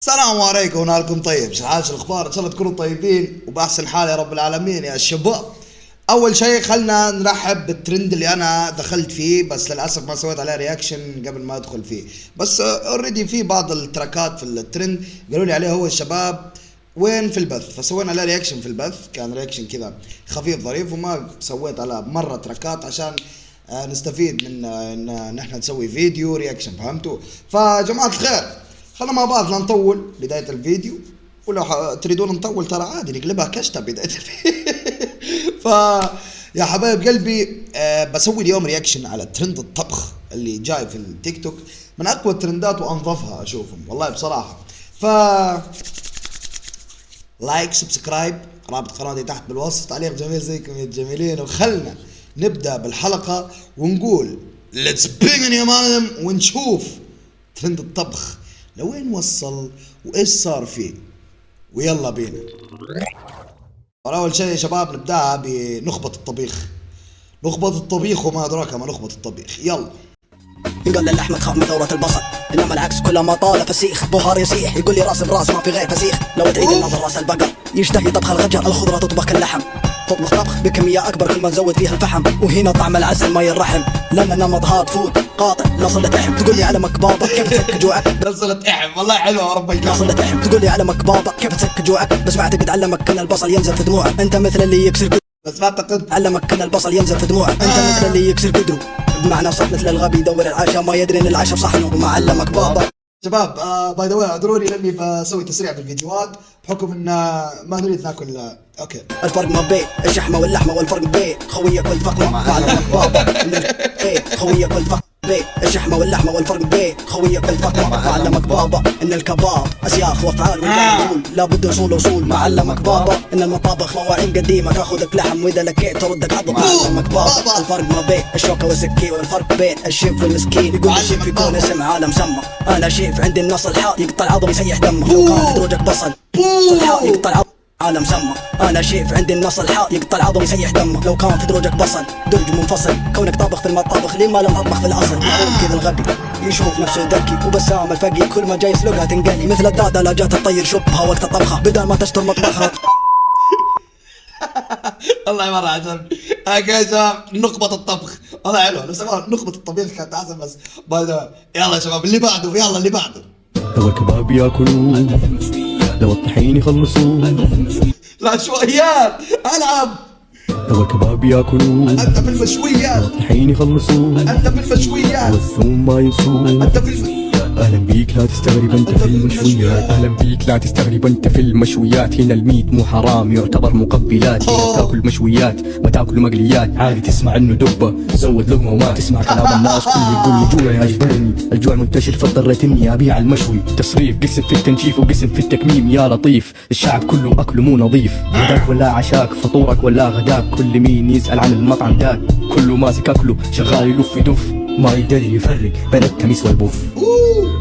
السلام عليكم ونهاركم طيب. شو حال، شو الاخبار؟ ان شاء الله تكونوا طيبين وباحسن حال يا رب العالمين يا شباب. اول شيء خلنا نرحب بالترند اللي انا دخلت فيه، بس للاسف ما سويت عليه رياكشن قبل ما ادخل فيه. بس اوريدي في بعض التراكات في الترند قالوا لي عليه هو الشباب وين في البث، فسوينا عليه رياكشن في البث. كان رياكشن كذا خفيف ظريف، وما سويت على مره تراكات عشان نستفيد من ان نحن نسوي فيديو رياكشن، فهمتوا؟ فجماعه الخير خلنا مع بعض لا نطول بداية الفيديو، ولو تريدون نطول ترى عادي نقلبها كشتة بداية الفيديو. يا حبايب قلبي بسوي اليوم رياكشن على ترند الطبخ اللي جاي في التيك توك، من اقوى الترندات وانظفها اشوفهم والله بصراحة. لايك سبسكرايب، رابط قناتي تحت بالوصف، تعليق جميل زيكم يا جميلين، وخلنا نبدأ بالحلقة ونقول ليتس بيجن يا معلم، ونشوف ترند الطبخ لوين وصل وايش صار فيه، ويلا بينا. اول شيء يا شباب نبداها بنخبة الطبيخ. نخبة الطبيخ وما ادراك ما نخبة الطبيخ، يلا. يقول لي اللحمة تخاف من ثورة البصل، انما العكس كل ما طال فسيخ بهار يسيح. يقول لي راس براس ما في غير فسيخ، لو تعيد النظر راس البقر يشتهي طبخ الغجر. الخضرة تطبخ كاللحم، تطبخ طبخ بكمية أكبر كل ما نزود فيها الفحم. وهنا طعم العسل ما يرحم، لأن نمط هارد فود قاطع لا صلة احم. تقول لي علمك بابا كيف تسك جوعك، لا صلة احم والله حلوة يا رب لا صلة احم. تقول لي علمك بابا كيف تسك جوعك، بس ما اعتقد علمك ان البصل ينزل في دموعك. انت مثل اللي يكسر بس ما اعتقد علمك ان البصل ينزل في دموعك. انت مثل اللي يكسر قدره، بمعنى صح مثل الغبي يدور العشاء ما يدري ان العشاء بصحنه وما علمك بابا. شباب باي ذا واي اعذروني لاني بسوي تسريع في الفيديوهات بحكم ان ما نريد ناكل. اوكي، الفرق ما بين الشحمه واللحمه، والفرق بين خويك والفقمه ما علمك بابا. خويك والفقمه بين الشحمه واللحمه، والفرق بين خويك والفقمه ما علمك بابا. ان الكباب اسياخ وافعال والجمهور لابد اصول اصول ما علمك بابا. ان المطابخ مواعين قديمه تاخذك لحم واذا لكيت تردك عظم ما علمك بابا. الفرق ما بين الشوكه والسكين، والفرق بين الشيف والمسكين. يقول الشيف يكون اسم عالم سمى، انا شيف عندي النص الحار يقطع عظم يسيح دمه. لو كان في دروجك بصل الحار يقطع عظم عالم سمى، انا شيف عندي النص الحار يقطع العظم يسيح دمه. لو كان في دروجك بصل درج منفصل، كونك طابخ في المطابخ ليه ما لم تطبخ في الاصل. معروف كذا الغبي يشوف نفسه ذكي، وبسام الفقي كل ما جاي يسلقها تنقلي. مثل الدادة لا جات تطير شبها وقت الطبخه بدل ما تستر مطبخها. والله مرة عجبني. يا شباب نخبة الطبخ والله حلوة، لو سمعوا نخبة الطبيخ كانت احسن. بس باي ذا يلا يا شباب اللي بعده، يلا اللي بعده. لو الكباب ياكلوه، لو الطحين يخلصوه، العشوائيات العب. لو الكباب ياكلوه، انت في المشويات، لو الطحين يخلصوه، انت في المشويات، والثوم ما ينسوه. انت في اهلا بيك لا تستغرب انت في المشويات، اهلا بيك لا تستغرب انت في المشويات. هنا الميت مو حرام يعتبر مقبلات، هنا تاكل مشويات ما تاكل مقليات. عادي تسمع انه دبه زود لقمه وما تسمع كلام الناس. كل يقول لي جوعي اجبرني، الجوع منتشر فاضطريت اني ابيع المشوي. تصريف قسم في التنشيف وقسم في التكميم يا لطيف. الشعب كله اكله مو نظيف، غداك ولا عشاك فطورك ولا غداك. كل مين يسال عن المطعم داك، كله ماسك اكله شغال يلف يدف، ما يقدر يفرق بين التميس والبوف.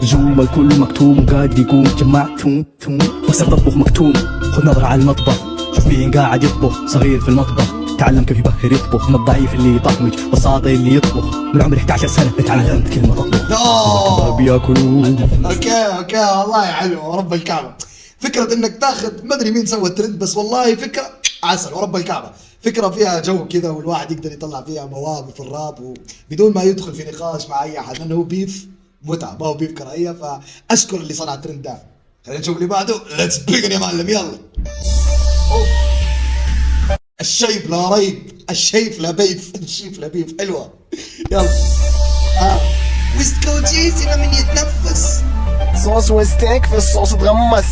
زوم الكل مكتوم وقاعد يقوم جمعت ثوم بس الطبخ مكتوم. خذ نظرة على المطبخ شوف مين قاعد يطبخ، صغير في المطبخ تعلم كيف يبهر يطبخ. من الضعيف اللي يطقمج والساطع اللي يطبخ، من عمر 11 سنة اتعلمت كلمة تطبخ. الكباب ياكلوه. اوكي والله حلو ورب الكعبة. فكرة انك تاخذ ما ادري مين سوى الترند، بس والله فكرة عسل ورب الكعبة. فكرة فيها جو كذا والواحد يقدر يطلع فيها مواهب في الراب بدون ما يدخل في نقاش مع اي احد، لانه هو بيف متعة ما هو بيف كراهية. فاشكر اللي صنع الترند ده. خلينا نشوف اللي بعده. ليتس بيجن يا معلم، يلا. الشيب لا ريب، الشيف لا بيف، الشيف لا بيف حلوة. يلا ويست كوتشيز لمن يتنفس. صوص وستيك في الصوص تغمس.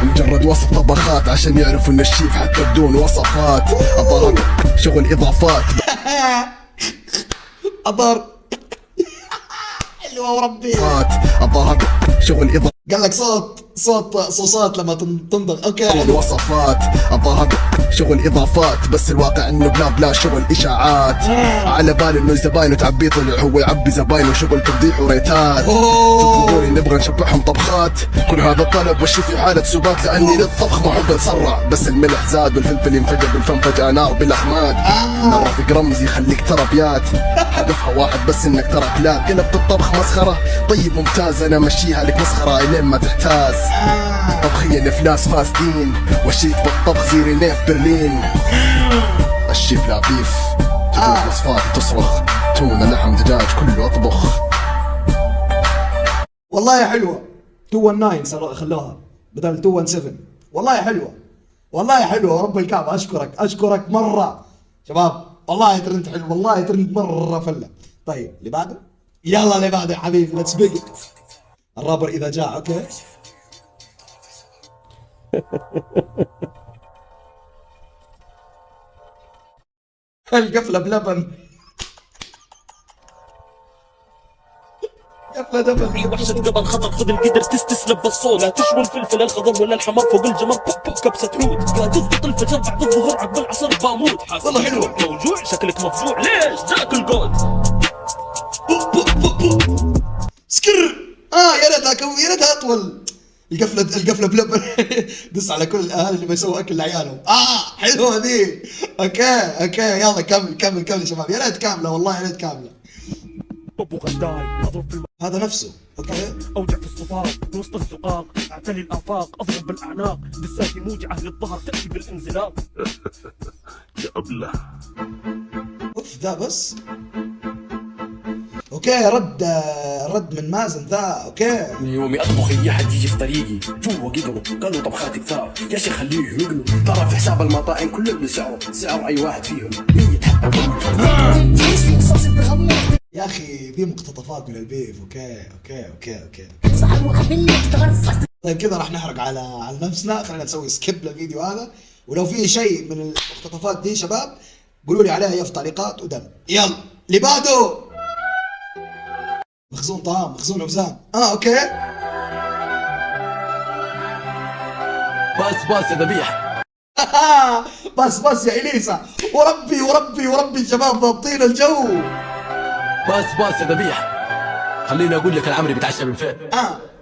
مجرد وصف طبخات عشان يعرفوا ان الشيف حتى بدون وصفات. اضرب شغل اضافات. أضر حلوة وربي. اضرب شغل اضافات. قال لك صوت صوصات لما تنضغ. اوكي حلو. وصفات اضرب شغل اضافات، بس الواقع انه بلا شغل اشاعات. على بالي انه زباينه تعبيه طلع هو يعبي زباينه شغل تفضيح وريتات. تطلبوني نبغى نشبعهم طبخات. كل هذا طلب والشي في حالة سبات، لاني للطبخ محب اتسرع. بس الملح زاد والفلفل ينفجر بالفم فجأة نار بالاحماد. نرفق رمز يخليك ترى بيات، هدفها واحد بس انك ترى كلاب. قلبت الطبخ مسخرة، طيب ممتاز انا مشيها لك مسخرة الين ما تحتاس. طبخية الافلاس فاسدين، والشيك بالطبخ زي رينيه في برلين. الشيف لعبيف تجيب وصفات تصرخ، تونة لحم دجاج كله اطبخ. والله حلوة 219 صار خلوها بدل 217. والله حلوة، والله حلوة رب الكعبة. أشكرك مرة شباب، والله ترند حلو، والله ترند مرة فلة. طيب اللي بعده، يلا اللي بعده يا حبيبي، ليتس بيج. الرابر إذا جاء. أوكي القفلة بلبن. قفلة دبن. وحشة قبل خطر، خذ القدر تستسلم بالصوت. لا تشوي الفلفل الخضر ولا الحمار فوق الجمر. كبسة هود لا تضبط الفجر بعد الظهر عقب العصر باموت. والله حلوة. موجوع شكلك مفجوع ليش ذاك القود. سكر. يا ريتها اطول. القفله بلبن. دس على كل الاهالي اللي بيسووا اكل لعيالهم. حلوه ذي. اوكي يلا كمل شباب، يا ريت كامله، والله يا ريت كامله. ابو غداي اضرب في هذا نفسه. اوكي اوجع في الصفاق وسط الزقاق، اعتلي الافاق اضرب بالاعناق. دساتي موجعه للظهر تاتي بالانزلاق. يا ابله اوف ذا بس. اوكي رد من مازن ذا. اوكي يومي اطبخ اي حد يجي في طريقي جوا قدروا قالوا طبخات كثار، يا شيخ خليه يقلوا. ترى في حساب المطاعم كله بسعر اي واحد فيهم 100 حبه. يا اخي ذي مقتطفات من البيف. اوكي طيب كذا راح نحرق على نفسنا. خلينا نسوي سكيب للفيديو هذا، ولو في شيء من المقتطفات دي شباب قولوا لي عليها في التعليقات ودم. يلا اللي بعده. مخزون طعام، مخزون اوزان. اوكي بس يا ذبيح. بس يا اليسا. وربي شباب ضابطين الجو. بس يا ذبيح. خليني اقول لك العمري بتعشى من فين.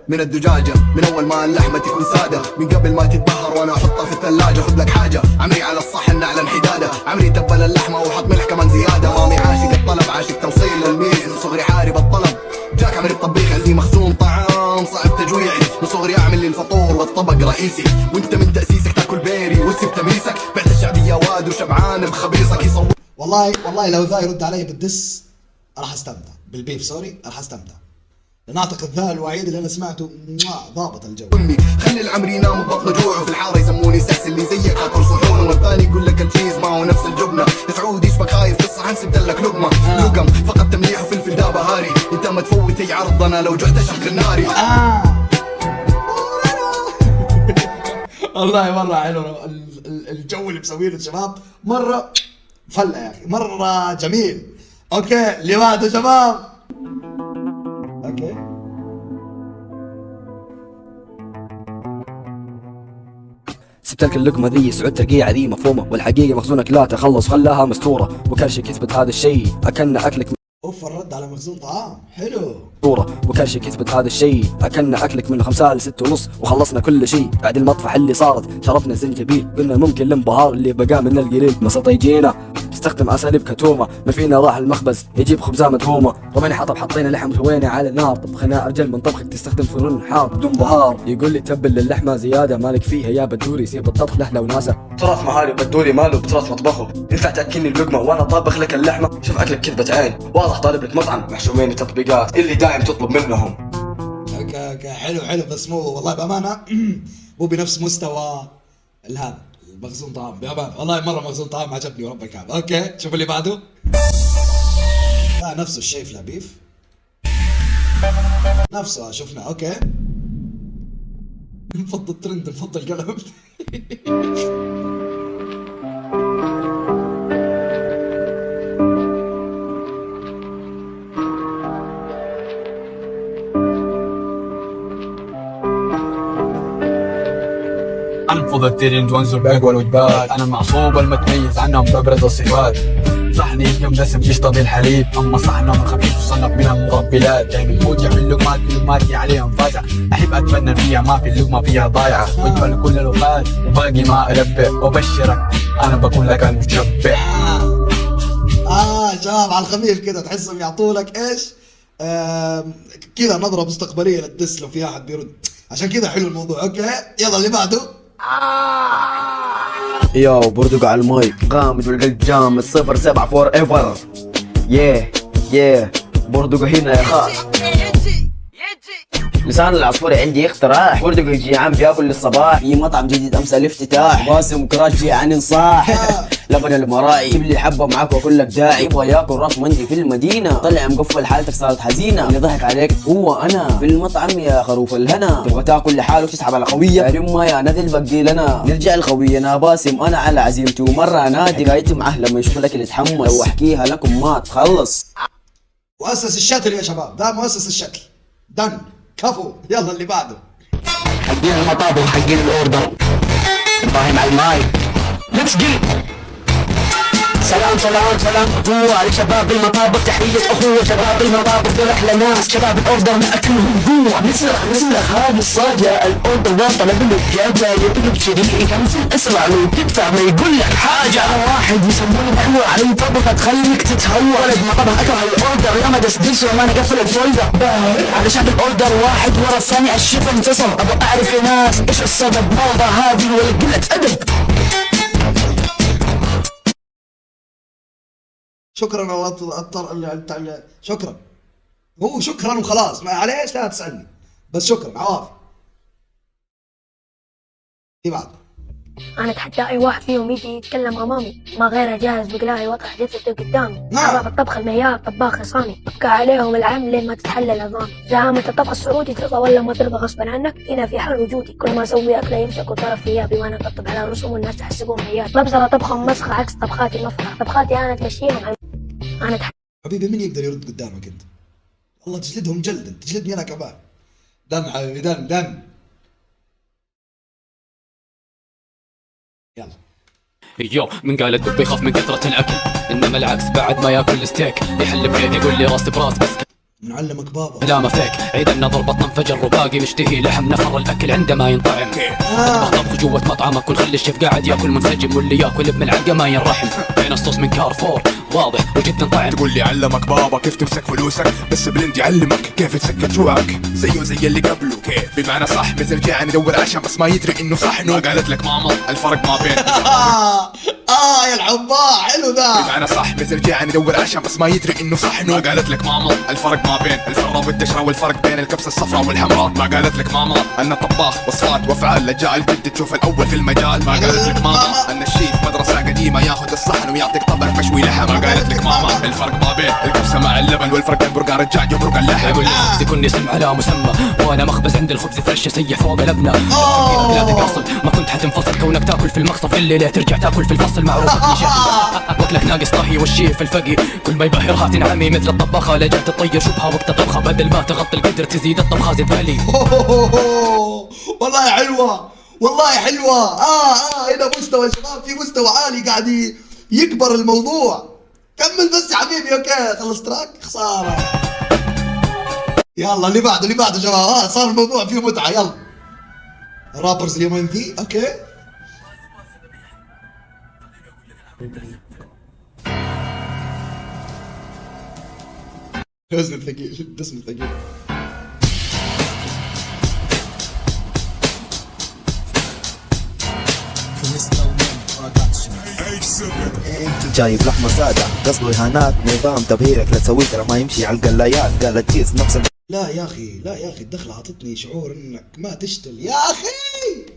من الدجاجة من أول ما اللحمة تكون سادة، من قبل ما تتبهر وأنا أحطها في الثلاجة. خذ لك حاجة عمري على الصحن على انحدادة، عمري تبل اللحمة وحط ملح كمان زيادة. مامي عاشق الطلب، عاشق توصيل الميز، من صغري حارب الطلب. جاك عمري الطبيخ عندي مخزون طعام صعب تجويعي، من صغري أعمل لي الفطور والطبق رئيسي. وأنت من تأسيسك تاكل بيري وتسيب تميسك، بعت الشعبية واد وشبعان بخبيصك يصور. والله لو ذا يرد علي بالدس راح استمتع بالبيف. سوري راح استمتع، لأن أعتقد ذا الوحيد اللي أنا سمعته ضابط الجو. أمي خلي العمري ينام ببطن جوع، وفي الحارة يسموني سكس اللي زيك آكل صحون. والثاني يقول لك التشيز ما هو نفس الجبنة. سعودي يشبك خايف في الصحن سبت لك لقمة. لقم فقط تمليح وفلفل دا بهاري، أنت ما تفوت أي عرض أنا لو جعت أشغل ناري. والله مرة حلو الجو اللي مسوينه الشباب، مرة فلة يا أخي، مرة جميل. أوكي اللي بعده شباب. اوكي سبت لك اللقمة ذي سعود ترقية ذي مفهومة، والحقيقة مخزونك لا تخلص خلاها مستورة، وكل شيء يثبت هذا الشيء أكن أكلك اوف الرد على مخزون طعام حلو. وكل شيء يثبت هذا الشيء أكن أكلك منه 5 ل6 ونص، وخلصنا كل شيء بعد المطفح اللي صارت. شربنا الزنجبيل قلنا ممكن الانبهار اللي بقى من القليل. مسط يجينا استخدم اساليب كتومه، ما فينا راح المخبز يجيب خبزه مدهومه. رمينا حطب حطينا لحم وسوينا على النار، طبخنا ارجل من طبخك تستخدم فرن حار بدون بهار. يقول لي تبل اللحمه زياده مالك فيها يا بدوري، سيب الطبخ له وناسه. تراث مهاري بدوري ماله بتراث مطبخه، ينفع تاكلني اللقمه وانا طابخ لك اللحمه؟ شوف اكلك كذبه عين، واضح طالب لك مطعم محشومين التطبيقات اللي دايم تطلب منهم. حلو بس مو والله بامانه مو بنفس مستوى هذا مخزون طعام بأمان. والله مرة مخزون طعام عجبني ورب الكعبة. اوكي شوف اللي بعده. لا نفسه الشيء في لبيف نفسه شفنا. اوكي نفضل الترند نفضل قلم. انفض الترند وانزل باقوى الوجبات، انا المعصوب المتميز عنهم بابرز الصفات. صحن يوم دسم قشطة بالحليب، أما صحنه من خفيف صنف من المقبلات. دايم الموجع في اللقمات كلماتي عليهم فاتح، أحب أتفنن فيها ما في اللقمة فيها ضايعة. واجمل كل الوفات وباقي ما ألبي، وبشرك أنا بكون لك المشبع. شباب على الخفيف كده تحسهم يعطوا لك ايش؟ كذا نظرة مستقبلية للدس لو في احد بيرد، عشان كذا حلو الموضوع. اوكي يلا اللي بعده. يو بردق على المايك غامض والقلب جامد 07 فور ايفر. بردق هنا يا خال. لسان العصفور عندي اختراع، بردق الجيعان بياكل للصباح. في مطعم جديد امس الافتتاح، باسم كراش جيعان انصاح. لبن المراعي جيب لي حبه معاك واقول لك داعي. يبغى ياكل راس مندي في المدينه، طلع مقفل حالتك صارت حزينه. اللي ضحك عليك هو انا في المطعم يا خروف الهنا. تبغى تاكل لحاله وتسحب على خويه، يا رما يا نذل بقي لنا. نرجع الخويه انا باسم انا على عزيمتي، ومره نادي حكايتي معاه لما يشوف لك اللي يتحمس. لو احكيها لكم ما تخلص. مؤسس الشتل يا شباب، ده مؤسس الشتل. دن كفو. يلا اللي بعده. حقين المطابخ حقين الاوردر ابراهيم على الماي. ليتس جي. سلام جوا لشباب المطابخ، تحية أخوة شباب المطابخ دول أحلى ناس. شباب الأوردر نأكلهم جوا، نسلخ هذه الصاجة. الأوردر ده طلب له حاجة يطلب شيء كنسل أسرع لو تدفع ما يقول لك حاجة. أنا واحد يسموني محور علي طبخة تخليك تتهور. ولد مطبخ أكره الأوردر لما دسدس وما نقفل الفولدر. على شعب الأوردر واحد ورا الثاني الشيف انتصر. أبغى أعرف يا ناس إيش السبب، موضة هذه ولا قلة أدب. شكرا شكرا. هو شكرا وخلاص، ما عليش لا تسألني، بس شكرا عوافي. اللي بعد. أنا أتحدى أي واحد فيهم يجي يتكلم أمامي، ما غيره جاهز بقلاعي وضع جثته قدامي. أعرف الطبخ المعيار طباخ صامي، أبقى عليهم العام لين ما تتحلل عظامي. زعامة الطبخ السعودي ترضى ولا ما ترضى غصبا عنك، هنا في حال وجودي. كل ما أسوي أكله يمسكوا طرف ثيابي وأنا أطبطب على رسوم والناس تحسبهم عيال. ببصر طبخهم مسخة عكس طبخاتي المفرخ، طبخاتي أنا تمشيهم على حبيبي مين يقدر يرد قدامك انت؟ والله تجلدهم جلدا، تجلدني انا كمان. دم حبيبي دم. يلا. من قال الدب يخاف من كثرة الأكل، إنما العكس بعد ما ياكل ستيك يحل بيد يقول لي راس براس بس نعلمك بابا. لا ما فيك عيد النظر بطن انفجر وباقي مشتهي لحم نفر الأكل عندما ينطعم. طبخ جوة مطعمك والخلي الشيف قاعد ياكل منسجم، واللي ياكل بملعقة ما ينرحم. بين الصوص من كارفور واضح وجدا طعم. تقول لي علمك بابا كيف تمسك فلوسك، بس بلند يعلمك كيف تسكت جوعك زيه زي اللي قبله. كيف بمعنى صح مثل جاعان يدور عشان بس ما يدري انه صح. ما قالت لك ماما الفرق ما بين يا الحباء حلو ذا. بمعنى صح مثل جاعان يدور عشان بس ما يدري انه صح. ما قالت لك ماما الفرق ما بين الفرة والدشرة، والفرق بين الكبسة الصفراء والحمراء. ما قالت لك ماما ان الطباخ وصفات وافعال لجاء الجد تشوف الاول في المجال. ما قالت لك ماما ان الشيف مدرسة قديمة ياخذ الصحن ويعطيك طبق مشوي لحم. ما قالت لك ماما الفرق ما بين الكبسة مع اللبن، والفرق بين برقر الدجاج وبرقر اللحم. يقول لي الخبز يكون اسم على مسمى، وانا مخبز عند الخبز فرش سيح فوق لبنه. لا تقاصل ما كنت حتنفصل، كونك تاكل في المقصف الليله ترجع تاكل في الفصل. معروفك وكلك ناقص طهي والشيف الفقي، كل ما يبهر هات نعمي مثل الطباخه. لجأت تطير شبهه وقت الطبخه، بدل ما تغطي القدر تزيد الطبخه زيد بالي. والله حلوه والله حلوه. هنا مستوى الشباب، في مستوى عالي قاعد يكبر الموضوع. كمل بس يا حبيبي. اوكي خلص تراك خساره. يلا اللي بعده شباب. صار الموضوع فيه متعه. يلا رابرز اليومين ذي. اوكي الدسم الثقيل. جايب لحمة سادة قصده إهانات، نظام تبهيرك لا تسوي ترى ما يمشي على القلايات. قالت تيز نفس لا يا اخي الدخله اعطتني شعور انك ما تشتل يا اخي.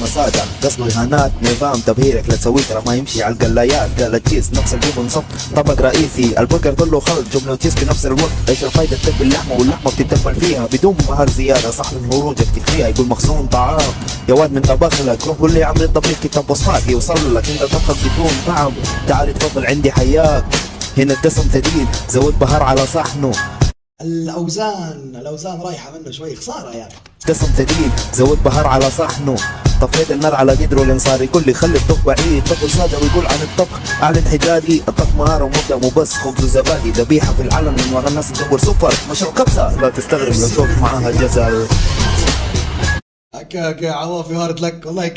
مساعدة قصده إهانات، نظام تبهيرك لا تسوي ترى ما يمشي على القلايات. قالت تشيز نفس الجبن صب طبق رئيسي، البرجر كله خلط جبنة وتشيز في نفس الوقت. ايش الفايدة تتبل اللحمة واللحمة بتتبل فيها بدون بهار زيادة. صح من خروجك تكفيها يقول مخزون طعام. يا واد من طبخ لك روح قول لي عمري الطبيخ كتاب وصفات يوصل لك. انت تطبخ بدون طعم تعال تفضل عندي حياك. هنا الدسم ثقيل زود بهار على صحنه. الاوزان رايحه منه شوي، خساره يعني. قسم ثقيل زود بهار على صحنه، طفيت النار على قدره الانصار يقول لي خلي الطبخ بعيد، طبخ صادق ويقول عن الطبخ اعلن حجادي، الطبخ مهاره ومبدع مو بس خبز وزبادي، ذبيحه في العلن من ورا الناس تدور سفر، مشروب كبسه لا تستغرب لو تشوف معاها جزر. اوكي عوافي هارد لك والله،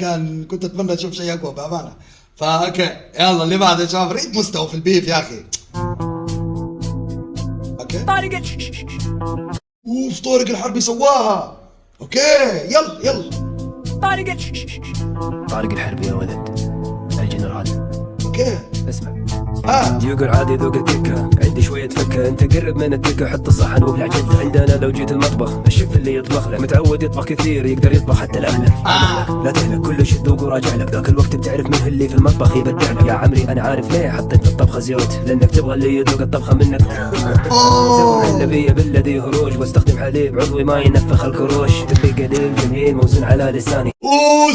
كنت اتمنى اشوف شيء اقوى بامانه. اوكي يلا اللي بعده يا شباب، ريد مستوى في البيف يا اخي. اوكي اوف طارق الحربي سواها. اوكي يلا طارق الحربي يا ولد الجنرال. اوكي اسمع ها يقول عادي ذوق الدكة، عندي شوية فكة، انت قرب من الدكة حط الصحن وابلع جدة. عندنا لو جيت المطبخ الشيف اللي يطبخ لك متعود يطبخ كثير، يقدر يطبخ حتى الاهلك. لا تهلك كل شي تذوق وراجع لك، ذاك الوقت بتعرف مين اللي في المطبخ يبدع لك. يا عمري انا عارف ليه حطيت في الطبخة زيوت، لانك تبغى اللي يذوق الطبخة منك. سوي مهلبية بالذي هروج، واستخدم حليب عضوي ما ينفخ الكروش، تبي قليل جميل موزون على لساني. اوه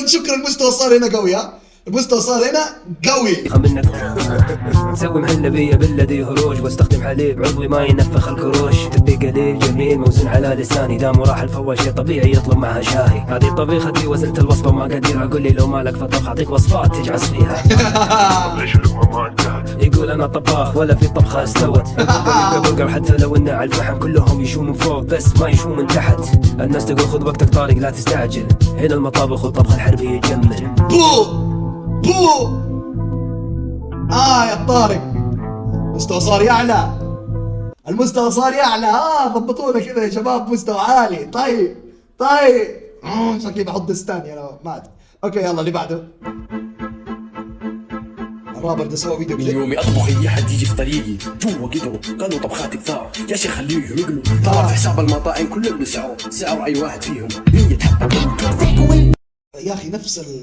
شكرا المستوى صار هنا قوي. ها المستوى صار هنا قوي منك. سوي مهلبية بالذي هروج، واستخدم حليب عضوي ما ينفخ الكروش، تبي قليل جميل موزون على لساني. دام راح الفواش شي طبيعي يطلب معها شاهي، هذه طبيختي وزنت الوصفة ما قدير اقول لي لو مالك في الطبخ اعطيك وصفات تجعس فيها. ليش اللقمة ما انتهت؟ يقول انا طباخ ولا في طبخة استوت، البرجر حتى لو انه على الفحم كلهم يشوا من فوق بس ما يشوا من تحت. الناس تقول خذ وقتك طارق لا تستعجل، هنا المطابخ والطبخ الحربي يجمل. بو يا طارق المستوى صار يعلى، المستوى صار يعلى. ضبطونا كذا يا شباب، مستوى عالي. طيب شكلي بحط دستاني انا ما ادري. اوكي يلا اللي بعده. الرابر ده سوى فيديو من يومي اطبخ اي حد يجي في طريقي جوا قدروا قالوا طبخات كثار، يا شيخ خليه يقلوا. طلع في حساب المطاعم كلهم له سعر اي واحد فيهم 100 حبه. يا اخي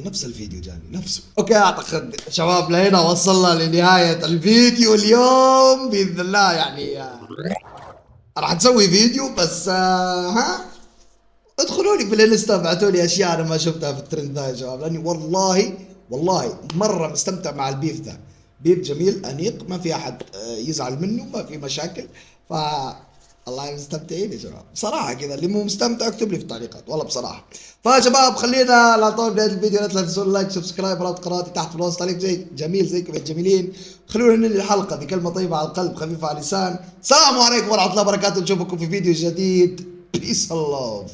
نفس الفيديو جاني نفسه. اوكي اعتقد شباب لهنا وصلنا لنهاية الفيديو اليوم باذن الله. يعني راح نسوي فيديو بس ادخلوا لي في الانستا ابعتوا لي اشياء انا ما شفتها في الترند ذا يا شباب، لاني والله مرة مستمتع مع البيف ذا. بيف جميل انيق ما في احد يزعل منه، ما في مشاكل. الله مستمتعين يا شباب بصراحة كذا. اللي مو مستمتع اكتب لي في التعليقات والله بصراحة. فشباب خلينا لا طول بداية الفيديو، لا تنسوا اللايك سبسكرايب رابط قناتي تحت في الوصف. تعليق جميل زيكم يا جميلين. خلونا ننهي الحلقة بكلمة طيبة على القلب خفيفة على اللسان. السلام عليكم ورحمة الله وبركاته، نشوفكم في فيديو جديد. Peace and love.